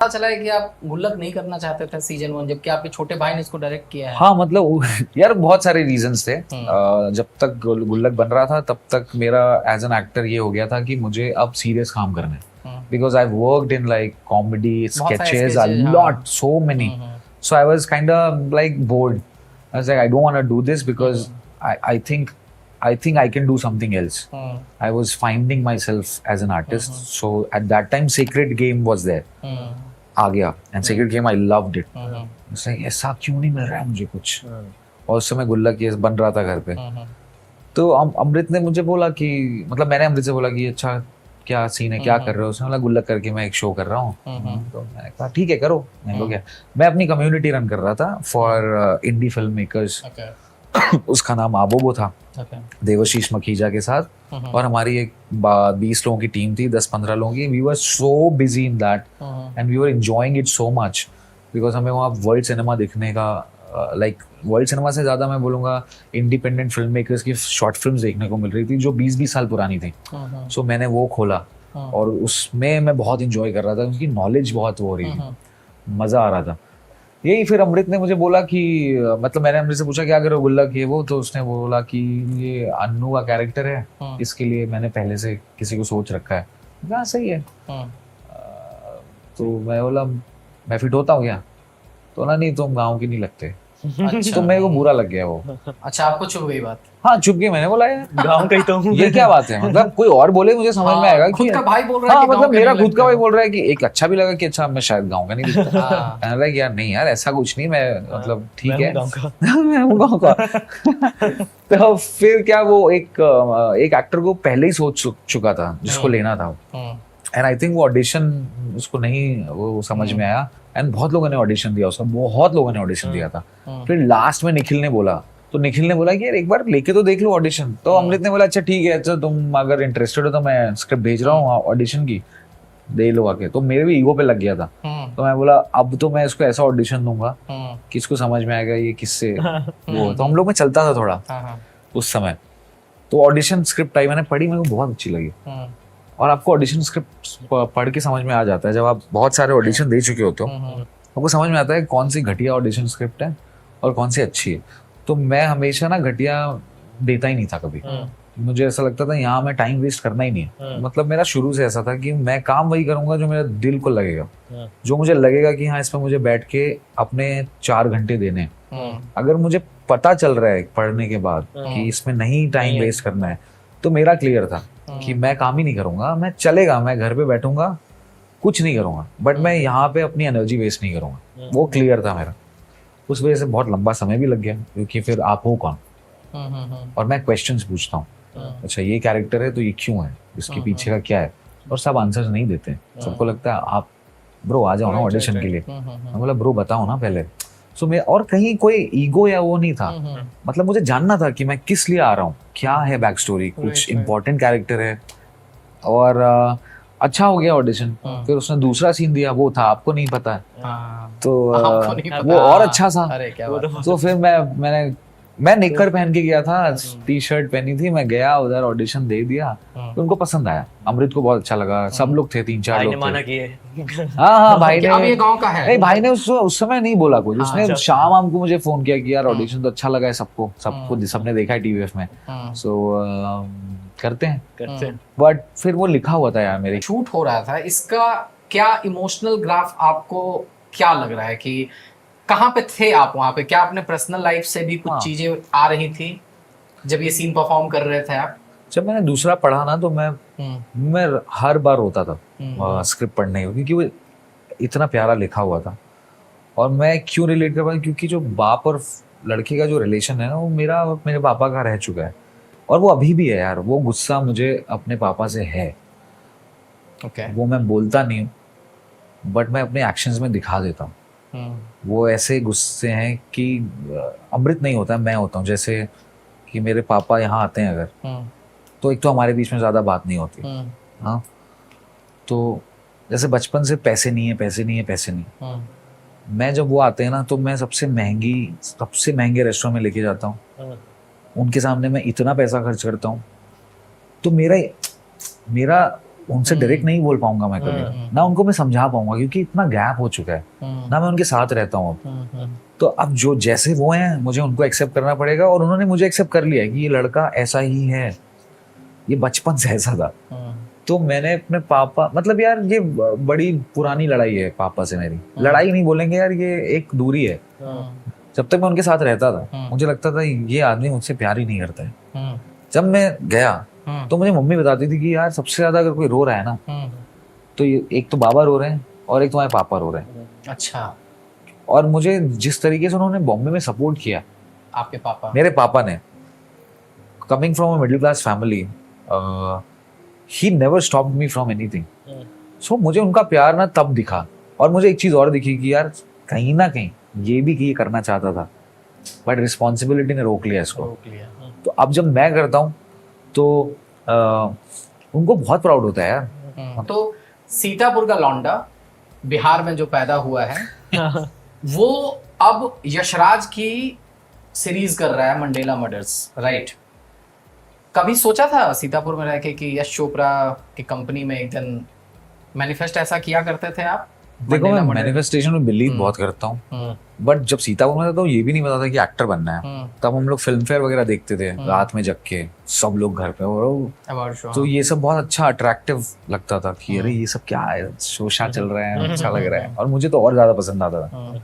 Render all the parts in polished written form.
पता चला है कि आप गुल्लक नहीं करना चाहते थे सीजन 1, जबकि आपके छोटे भाई ने इसको डायरेक्ट किया है। हाँ मतलब यार बहुत सारे रीजंस थे। जब तक गुल्लक बन रहा था तब तक मेरा एज एन एक्टर ये हो गया था कि मुझे अब सीरियस काम करना है, because I worked in like comedy sketches a lot, so many, so I was kind of like bored. I was like I don't want to do this because I think I can do something else. I was finding myself as an artist. So at that time, Sacred Game was there. आ गया and Sacred Game I loved it. ऐसा ऐसा क्यों नहीं मिल रहा है मुझे कुछ। और उस समय गुल्लक ये बन रहा था घर पे। तो अमृत ने मुझे बोला कि मतलब मैंने अमृत से बोला कि अच्छा क्या सीन है, क्या कर रहे हो। उसने बोला गुल्लक करके मैं एक शो कर रहा हूँ। तो मैंने कहा ठीक है करो। मैंने कहा क्या, मैं अपनी कम्युनिटी रन कर रहा था फॉर इंडी फिल्म मेकर्स। उसका नाम आबोबो था, देवशीष मखीजा के साथ। और हमारी एक 20 लोगों की टीम थी, 10-15 लोगों की। We were so busy in that and we were enjoying it so much because हमें वहाँ वर्ल्ड सिनेमा देखने का, लाइक वर्ल्ड सिनेमा से ज़्यादा मैं बोलूँगा इंडिपेंडेंट फिल्म मेकर्स की शॉर्ट फिल्म्स देखने को मिल रही थी जो 20-20 साल पुरानी थी। सो मैंने वो खोला और उसमें मैं बहुत इंजॉय कर रहा था, उनकी नॉलेज बहुत हो रही थी, मज़ा आ रहा था। यही फिर अमृत ने मुझे बोला कि मतलब मैंने अमृत से पूछा क्या करो गुल्लक ये वो, तो उसने बोला कि ये अन्नू का कैरेक्टर है, इसके लिए मैंने पहले से किसी को सोच रखा है। कहा सही है। तो मैं बोला मैं फिट होता हूँ क्या? तो ना नहीं तुम गाँव के नहीं लगते। अच्छा। तो मेरे को बुरा लग गया वो। अच्छा, आपको चुभ गई बात? हाँ चुप गई। मैंने बोला यार गाँव का ही तो हूँ। ये क्या बात है, मतलब कोई और बोले मुझे समझ में आएगा। खुद का भाई बोल रहा है हाँ कि मतलब गाँव के मेरा नहीं खुद का लगते भाई हो। बोल रहा है कि एक अच्छा भी लगा कि अच्छा मैं शायद गाँव का नहीं दिखता। मैंने बोला यार नहीं यार ऐसा कुछ नहीं, मैं मतलब ठीक है मैं हूँ गाँव का। तो फिर क्या वो एक एक्टर को पहले ही सोच चुका था जिसको लेना था, एंड आई थिंक वो ऑडिशन उसको नहीं वो समझ में आया। एंड बहुत लोगों ने ऑडिशन दिया उसका, बहुत लोगों ने ऑडिशन दिया था। फिर लास्ट में निखिल ने बोला, तो निखिल ने बोला कि यार एक बार लेके तो देख लो ऑडिशन। तो अमृत ने बोला अच्छा ठीक है, अच्छा तुम अगर इंटरेस्टेड हो तो मैं स्क्रिप्ट भेज रहा हूँ ऑडिशन की, दे लो आके। तो मेरे भी ईगो पे लग गया था। तो मैं बोला अब तो मैं इसको ऐसा ऑडिशन दूंगा कि इसको समझ में आएगा ये किससे वो। तो हम लोग में चलता था थोड़ा उस समय। तो ऑडिशन स्क्रिप्ट आई, मैंने पढ़ी, मेरे को बहुत अच्छी लगी। और आपको ऑडिशन स्क्रिप्ट पढ़ के समझ में आ जाता है, जब आप बहुत सारे ऑडिशन दे चुके होते हो आपको समझ में आता है कौन सी घटिया ऑडिशन स्क्रिप्ट है और कौन सी अच्छी है। तो मैं हमेशा ना घटिया देता ही नहीं था कभी। मुझे ऐसा लगता था यहाँ मैं टाइम वेस्ट करना ही नहीं है। मतलब मेरा शुरू से ऐसा था कि मैं काम वही करूंगा जो मेरे दिल को लगेगा, जो मुझे लगेगा कि हाँ इसमें मुझे बैठ के अपने 4 घंटे देने। अगर मुझे पता चल रहा है पढ़ने के बाद कि इसमें नहीं टाइम वेस्ट करना है तो मेरा क्लियर था कि मैं काम ही नहीं करूंगा, मैं चलेगा, मैं घर पे बैठूंगा कुछ नहीं करूंगा, बट मैं यहाँ पे अपनी एनर्जी वेस्ट नहीं करूंगा। वो क्लियर था मेरा। उस वजह से बहुत लंबा समय भी लग गया, क्योंकि फिर आप हो कौन और मैं क्वेश्चंस पूछता हूँ। अच्छा ये कैरेक्टर है तो ये क्यों है, इसके पीछे का क्या है, और सब आंसर्स नहीं देते। सबको लगता है आप ब्रो आ जाओ ना ऑडिशन के लिए। मैं बोला ब्रो बताओ ना पहले। सो मैं और कहीं कोई ईगो या वो नहीं था। मतलब मुझे जानना था कि मैं किस लिए आ रहा हूँ, क्या है बैक स्टोरी, कुछ इम्पोर्टेंट कैरेक्टर है। और अच्छा हो गया ऑडिशन। फिर उसने दूसरा सीन दिया, वो था आपको नहीं पता है। तो वो और अच्छा था। तो फिर मैं निक्कर पहन के गया था, टी शर्ट पहनी थी, मैं गया उधर ऑडिशन दे दिया। तो उनको पसंद आया, अमृत को बहुत अच्छा लगा, सब लोग थे 3-4 लोग थे। हाँ भाई ने, अब ये गाँव का है। नहीं भाई ने उस समय नहीं बोला कुछ। उसने शाम हमको मुझे फोन किया कि यार ऑडिशन तो अच्छा लगा है सबको, सबने देखा है टीवीएफ में, सो करते हैं। बट फिर वो लिखा हुआ था यार मेरे। शूट हो रहा था, इसका क्या इमोशनल ग्राफ आपको क्या लग रहा है कि कहाँ पे थे आप वहाँ पे? क्या अपने पर्सनल लाइफ से भी कुछ चीजें आ रही थी जब ये सीन परफॉर्म कर रहे थे आप? जब मैंने दूसरा पढ़ा ना तो मैं हर बार रोता था स्क्रिप्ट पढ़ने को, क्योंकि वो इतना प्यारा लिखा हुआ था। और मैं क्यों रिलेट कर पाया, क्योंकि जो बाप और लड़के का जो रिलेशन है ना वो मेरा और मेरे पापा का रह चुका है, और वो अभी भी है यार। वो गुस्सा मुझे अपने पापा से है। वो मैं बोलता नहीं हूँ बट मैं अपने एक्शंस में दिखा देता हूँ। वो ऐसे गुस्से हैं कि अमृत नहीं होता, मैं होता हूँ। जैसे कि मेरे पापा यहाँ आते हैं अगर, तो एक तो हमारे बीच में ज़्यादा बात नहीं होती। हाँ तो जैसे बचपन से पैसे नहीं है, पैसे नहीं है, पैसे नहीं। मैं जब वो आते हैं ना तो मैं सबसे महंगे रेस्टोरेंट में लेके जाता हूँ, उनके सामने मैं इतना पैसा खर्च करता हूँ। तो मेरा उनसे डायरेक्ट नहीं बोल पाऊंगा मैं कभी, ना उनको मैं समझा पाऊंगा, क्योंकि इतना गैप हो चुका है, ना मैं उनके साथ रहता हूँ। तो अब जो जैसे वो हैं मुझे उनको एक्सेप्ट करना पड़ेगा, और उन्होंने मुझे एक्सेप्ट कर लिया कि ये लड़का ऐसा ही है, ये बचपन से ऐसा था। तो मैंने अपने पापा, मतलब यार ये बड़ी पुरानी लड़ाई है पापा से मेरी, लड़ाई नहीं बोलेंगे यार, ये एक दूरी है। जब तक मैं उनके साथ रहता था मुझे लगता था ये आदमी मुझसे प्यार ही नहीं करता है। जब मैं गया तो मुझे मम्मी बताती थी कि यार सबसे ज्यादा अगर कोई रो रहा है ना तो ये एक तो बाबा रो रहे हैं और एक तुम्हारे पापा रो रहे हैं। अच्छा। और मुझे जिस तरीके से उन्होंने बॉम्बे में सपोर्ट किया, आपके पापा, मेरे पापा ने, coming from a middle class family, he never stopped me from anything. So मुझे उनका प्यार ना तब दिखा, और मुझे एक चीज और दिखी कि यार कहीं ना कहीं ये भी कि ये करना चाहता था, बट रिस्पॉन्सिबिलिटी ने रोक लिया इसको। तो अब जब मैं करता हूँ तो उनको बहुत प्राउड होता है यार। तो सीतापुर का लौंडा बिहार में जो पैदा हुआ है वो अब यशराज की सीरीज कर रहा है, मंडेला मर्डर्स, राइट? कभी सोचा था सीतापुर में रह के कि यश चोपड़ा की कंपनी में एक दिन मैनिफेस्ट ऐसा किया करते थे आप? देखो मैं मैनिफेस्टेशन में बिलीव बहुत करता हूँ, बट जब सीतापुर में था तो ये भी नहीं पता था कि एक्टर बनना है। तब हम लोग फिल्म फेयर वगैरह देखते थे रात में जग के, सब लोग घर पे, और तो ये सब बहुत अच्छा अट्रैक्टिव लगता था कि अरे ये सब क्या है, शोशा चल रहा है, अच्छा लग रहा है, और मुझे तो और ज्यादा पसंद आता था।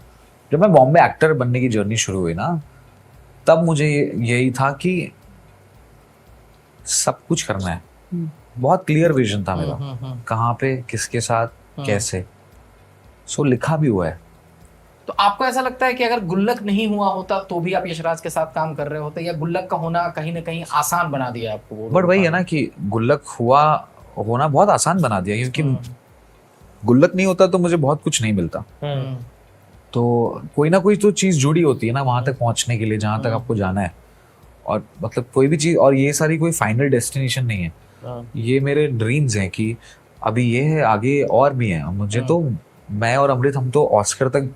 जब मैं बॉम्बे एक्टर बनने की जर्नी शुरू हुई ना, तब मुझे यही था कि सब कुछ करना है, बहुत क्लियर विजन था मेरा, कहाँ पे, किसके साथ, कैसे। सो लिखा भी हुआ है। तो आपको ऐसा लगता है कि अगर गुल्लक नहीं हुआ होता तो भी आप यशराज के साथ काम कर रहे होते, या गुल्लक का होना कहीं ना कहीं आसान बना दिया आपको? बट वही है ना कि गुल्लक होना बहुत आसान बना दिया, क्योंकि गुल्लक नहीं होता तो मुझे बहुत कुछ नहीं मिलता। तो कोई ना कोई तो चीज जुड़ी होती है ना वहां तक पहुंचने के लिए, जहां तक आपको जाना है। और मतलब कोई भी चीज, और ये सारी कोई फाइनल डेस्टिनेशन नहीं है, ये मेरे ड्रीम्स हैं कि अभी ये है, आगे और भी है। मुझे तो, मैं और अमृत हम तो ऑस्कर तक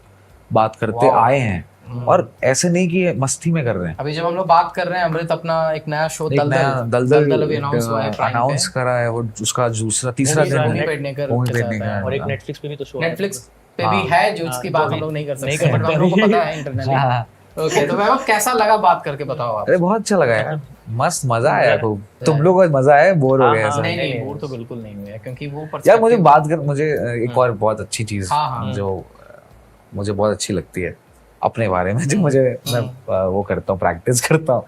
बात करते आए हैं, और ऐसे नहीं कि मस्ती में कर रहे हैं। अभी जब हम लोग बात कर रहे हैं, अमृत अपना एक नया शो दलदल अभी अनाउंस करा है, वो उसका दूसरा तीसरा दिन है, और एक नेटफ्लिक्स पे भी तो शो, नेटफ्लिक्स पे भी है, जो इसकी बात हम लोग नहीं कर सकते, बट हम लोगों को पता है इंटरनेट। ओके, तो वैभव कैसा लगा बात करके, बताओ आप। अरे बहुत अच्छा लगा यार, मस्त मजा आया खूब। तुम लोग को मजा आया? बोर हो गए ऐसा? नहीं, बोर तो बिल्कुल नहीं हुए, क्योंकि वो यार मुझे एक और बहुत अच्छी चीज जो मुझे बहुत अच्छी लगती है अपने बारे में, जो मैं वो करता हूँ, प्रैक्टिस करता हूँ,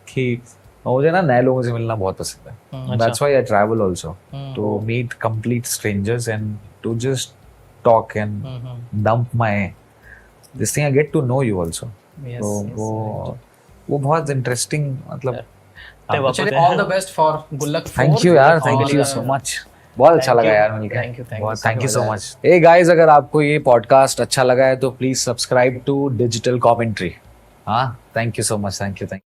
कि मुझे ना नए लोगों से मिलना बहुत पसंद है। That's why I travel also, to meet complete strangers and to just talk and dump my this thing, I get to know you also. तो वो बहुत इंटरेस्टिंग, मतलब all the best for Gullak. Thank you यार, thank you so much, बहुत अच्छा लगा यार मिलकर, thank you so much. Hey guys, अगर आपको ये पॉडकास्ट अच्छा लगा है तो please subscribe to digital commentary. हाँ, thank you so much, thank you.